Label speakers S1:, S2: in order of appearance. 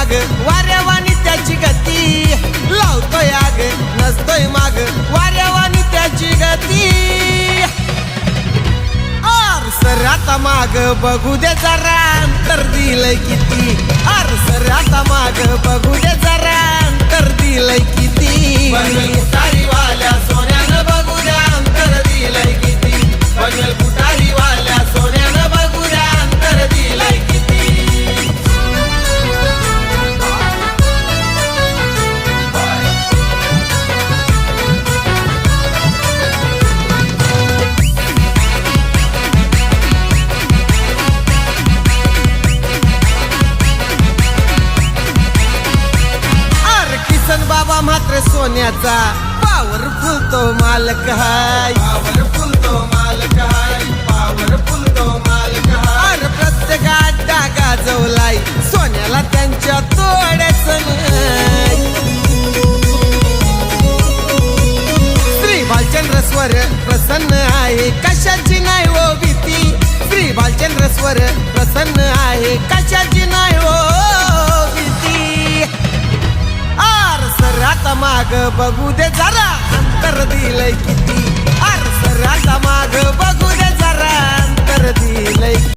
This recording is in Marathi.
S1: माग वाऱ्यावानी त्याची गती, लावतोय आग नसतोय माग वाऱ्यावानी त्याची गती। सर आता माग बघू दे जरा अंतर दिलंय किती, सर आता माग बघू दे जरा अंतर दिलंय किती। कुटारी वाल्या सोन्यानं बघू द्या अंतर दिलंय किती, बघेल कुटारी वाल्या सोन्यानं बघू द्या अंतर दिलंय किती। बाबा मात्र सोन्याचा पॉवरफुल तो मालक हाय, पॉवरफुल तो मालक हाय, पॉवरफुल तो मालक हाय। प्रत्येकात डागा जवलाय सोन्याला त्यांच्या तोड्याचं नाही। श्री भालचंद्र स्वर प्रसन्न आहे कशाची नाही हो भीती, श्री भालचंद्र स्वर प्रसन्न आहे कशाची नाही हो भीती। सर आता माग बघू दे जरा अंतर दिलंय किती, सर आता माग बघू दे जरा अंतर दिलंय।